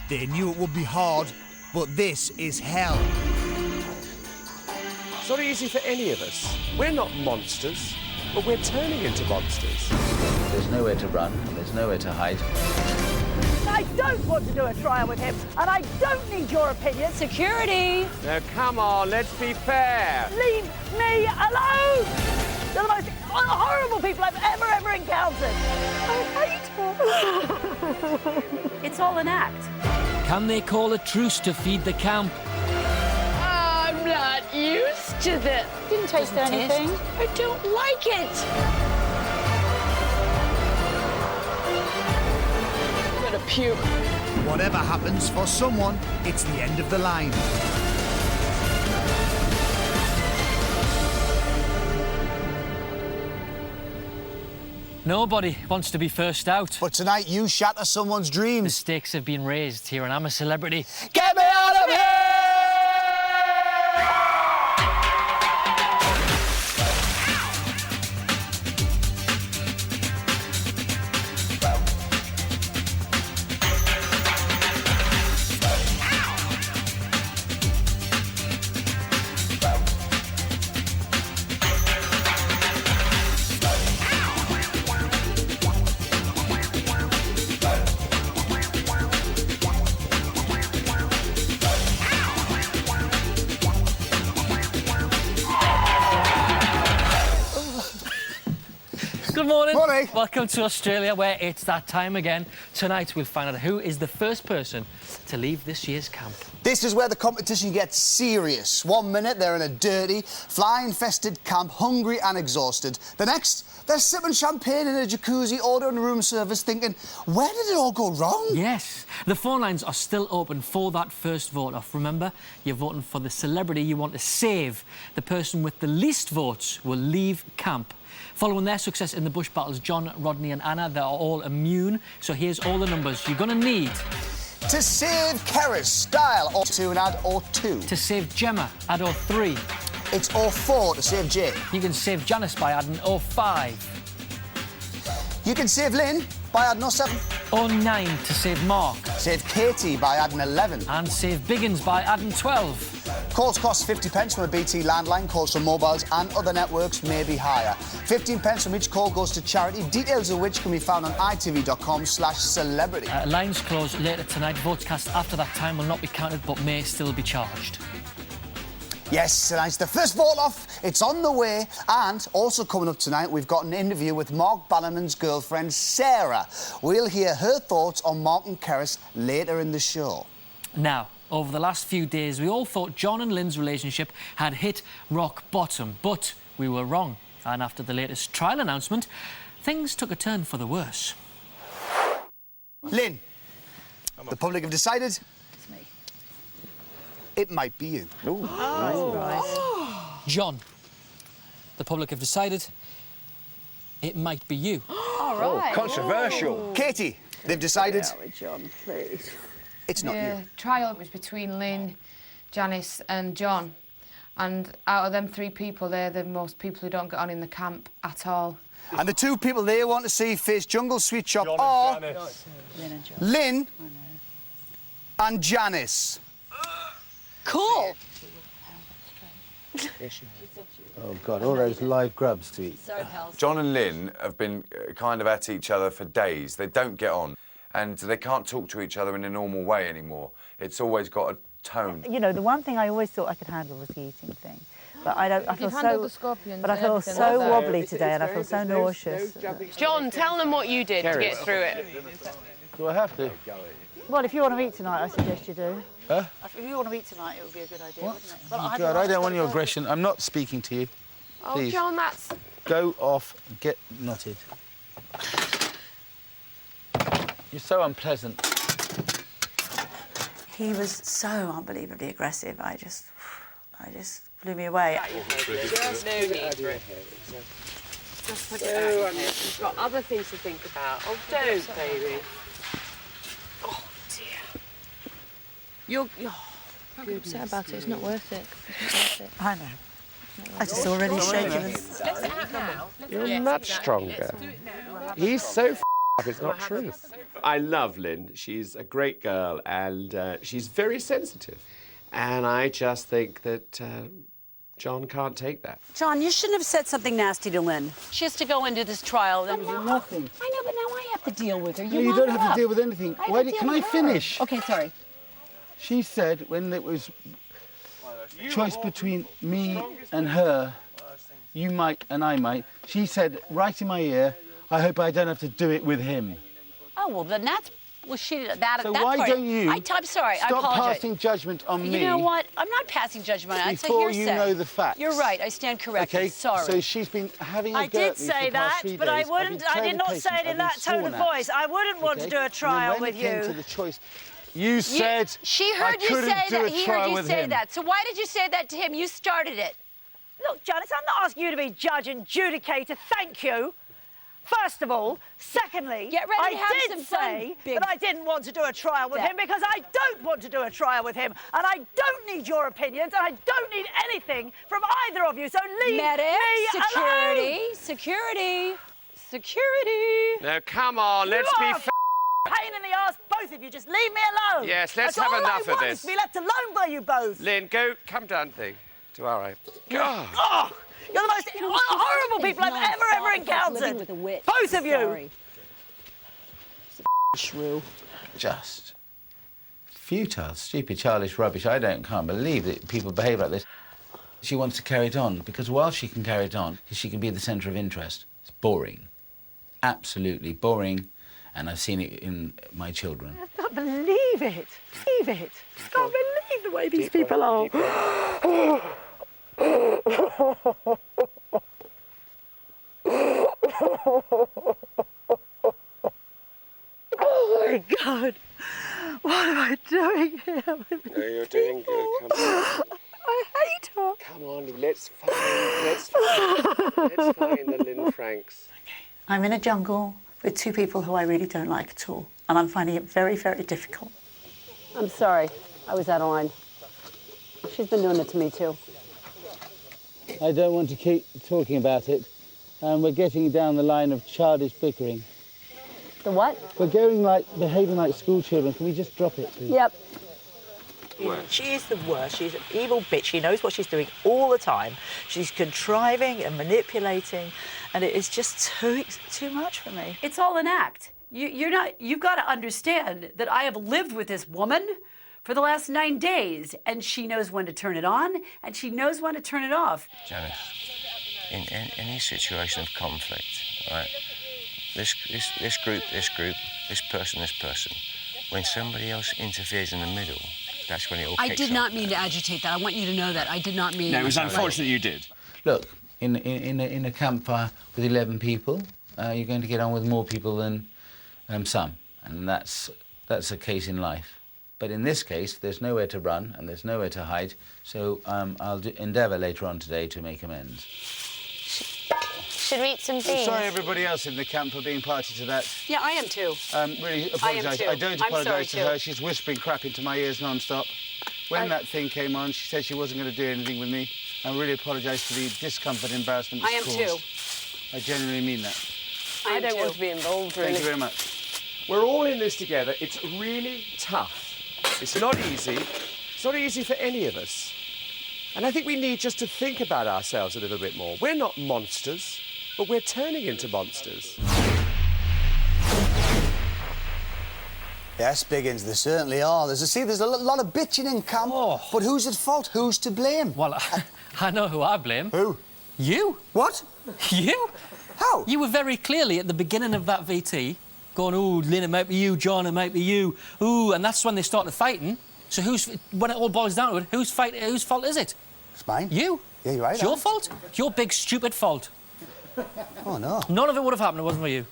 They knew it would be hard, but this is hell. It's not easy for any of us. We're not monsters, but we're turning into monsters. There's nowhere to run, there's nowhere to hide. I don't want to do a trial with him, and I don't need your opinion. Security! Now, come on, let's be fair. Leave me alone! You're the most horrible people I've ever encountered. I hate It's all an act. Can they call a truce to feed the camp? I'm not used to this. Didn't taste anything. I don't like it. I'm gonna puke. Whatever happens, for someone, it's the end of the line. Nobody wants to be first out. But tonight you shatter someone's The dreams. stakes have been raised here and I'm a celebrity. Get me out of here! Good morning. Morning. Welcome to Australia, where it's that time again. Tonight we'll find out who is the first person to leave this year's camp. This is where the competition gets serious. 1 minute they're in a dirty, fly-infested camp, hungry and exhausted. The next, they're sipping champagne in a jacuzzi, ordering room service, thinking, where did it all go wrong? Yes, the phone lines are still open for that first vote-off. Remember, you're voting for the celebrity you want to save. The person with the least votes will leave camp. Following their success in the bush battles, John, Rodney and Anna, they're all immune. So here's all the numbers you're going to need. To save Keris, dial 02 and add 02. To save Gemma, add 03. It's 04 to save Jay. You can save Janice by adding 05. You can save Lynn by adding 07. 09 to save Mark. Save Katie by adding 11. And save Biggins by adding 12. Calls cost 50 pence from a BT landline. Calls from mobiles and other networks may be higher. 15 pence from each call goes to charity, details of which can be found on itv.com/celebrity. Lines close later tonight. Votes cast after that time will not be counted but may still be charged. Yes, tonight's the first vote off. It's on the way. And also coming up tonight, we've got an interview with Mark Bannerman's girlfriend, Sarah. We'll hear her thoughts on Mark and Keris later in the show. Now, over the last few days, we all thought John and Lynn's relationship had hit rock bottom, but we were wrong. And after the latest trial announcement, things took a turn for the worse. Lynn, the public have decided It's me. it might be you. John, the public have decided it might be you. All right. Controversial. Katie, they've decided John, please. it's not The you. trial was between Lynn, Janice and John. And out of them three people, they're the most people who don't get on in the camp at all. And the two people they want to see face Jungle Sweet Shop are Lynn and Janice. Cool. Oh, God, all those live grubs to eat. John and Lynn have been kind of at each other for days. They don't get on, and they can't talk to each other in a normal way anymore. It's always got a tone. You know, the one thing I always thought I could handle was the eating thing. But I don't. I feel You've handled so. the scorpions But I and feel everything so like that. wobbly today, and I feel so nauseous. John, tell them what you did to get through it. Do I have to? Well, if you want to eat tonight, I suggest you do. Huh? If you want to eat tonight, it would be a good idea, wouldn't it? Well, Oh, God, I don't want your aggression. I'm not speaking to you. Oh, Please. John, that's... Go off and get knotted. You're so unpleasant. He was so unbelievably aggressive. I just blew me away. There's no need for it. Just put it out. You've got other things to think about. Oh, don't, baby. Oh, dear. You're I'm upset about it. It's not worth it. It's not worth it. I know. I just already shaking. You're much stronger. He's so up, it's not true. I love Lynn. She's a great girl and she's very sensitive. And I just think that John can't take that. John, you shouldn't have said something nasty to Lynn. She has to go into this trial. Nothing. I know, but now I have to deal with her. No, you don't have to deal with anything. Can I finish? Okay, sorry. She said when it was choice between me and her, you might and I might, she said right in my ear, I hope I don't have to do it with him. Oh, well, then that's... Well, she did that. So that why part, don't you I'm sorry, I stop apologize. passing judgment on me? You know what? I'm not passing judgment on it. It's a before hearsay. you know the facts. You're right. I stand corrected. Okay, Sorry. so she's been having a I go did at me say for the past that, 3 but I days. I've wouldn't. been I terribly did not patient. say it I've in been that tone sworn of at. voice. I wouldn't want to Okay? do a And trial then when with it came you. to the choice, you said She I heard you couldn't say do that. a He trial heard you with say him. that. So why did you say that to him? You started it. Look, Janice, I'm not asking you to be judge and judicator. Thank you. First of all. Secondly, Get ready to have I some did fun, say big that I didn't want to do a trial with him because I don't want to do a trial with him. And I don't need your opinions and I don't need anything from either of you. So leave Medic, me security, alone. security, security. Now, come on, let's be fair. Pain in the ass, both of you. Just leave me alone. Yes, let's That's have all enough I of want this. is to be left alone by you both. Lynn, come down, thing. To our right. God. Oh, you're the most horrible people I've ever encountered. Both of you. Shrew. Just futile, stupid, childish rubbish. Can't believe that people behave like this. She wants to carry it on because while she can carry it on, she can be the centre of interest. It's boring, absolutely boring, and I've seen it in my children. I can't believe it. Believe it. I can't believe the way these people are. Oh my God! What am I doing here? No, you're doing good. Come on. I hate her. Come on, let's find the Lynn Franks. I'm in a jungle with two people who I really don't like at all, and I'm finding it very, very difficult. I'm sorry. I was out of line. She's been doing it to me, too. I don't want to keep talking about it, and we're getting down the line of childish bickering. The what? We're behaving like school children. Can we just drop it, please? Yep. She is the worst. She's an evil bitch. She knows what she's doing all the time. She's contriving and manipulating, and it is just too much for me. It's all an act. You've got to understand that I have lived with this woman for the last 9 days, and she knows when to turn it on, and she knows when to turn it off. Janice, in any situation of conflict, right? This group, this person, when somebody else interferes in the middle, that's when it all kicks I did off. not mean to agitate that. I want you to know that. I did not mean... No, it was unfortunate you did. Look, in a campfire with 11 people, you're going to get on with more people than some, and that's a case in life. But in this case, there's nowhere to run and there's nowhere to hide, so I'll endeavour later on today to make amends. Should we eat some I'm beans? sorry everybody else in the camp for being party to that. Yeah, I am too. Really apologise. too. I don't I'm sorry apologise to too. her. She's whispering crap into my ears non-stop. When that thing came on, she said she wasn't going to do anything with me. I really apologise for the discomfort and embarrassment I am it's too. caused. I genuinely mean that. I don't want to be involved, really. Thank you very much. We're all in this together. It's really tough. It's not easy. It's not easy for any of us. And I think we need just to think about ourselves a little bit more. We're not monsters, but we're turning into monsters. Yes, Biggins, they certainly are. There's a lot of bitching in camp, but who's at fault? Who's to blame? Well, I know who I blame. Who? You. What? You? How? You were very clearly at the beginning of that VT going, ooh, Lynn, it might be you, John, it might be you, ooh, and that's when they started fighting. So when it all boils down to it, whose fault is it? It's mine. You. Yeah, you're right. It's your fault. It's your big, stupid fault. Oh, no. None of it would have happened if it wasn't for you.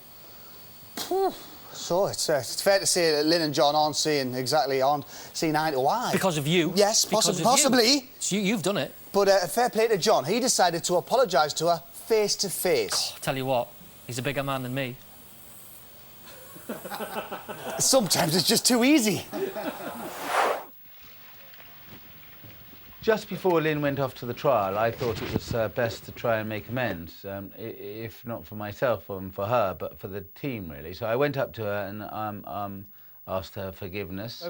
So it's fair to say that Lynn and John aren't seeing eye to eye. Because of you. Yes, possibly. You. It's you've done it. But fair play to John. He decided to apologise to her face to face. Tell you what, he's a bigger man than me. Sometimes it's just too easy. Just before Lynn went off to the trial, I thought it was best to try and make amends, if not for myself and for her, but for the team, really. So I went up to her and asked her forgiveness.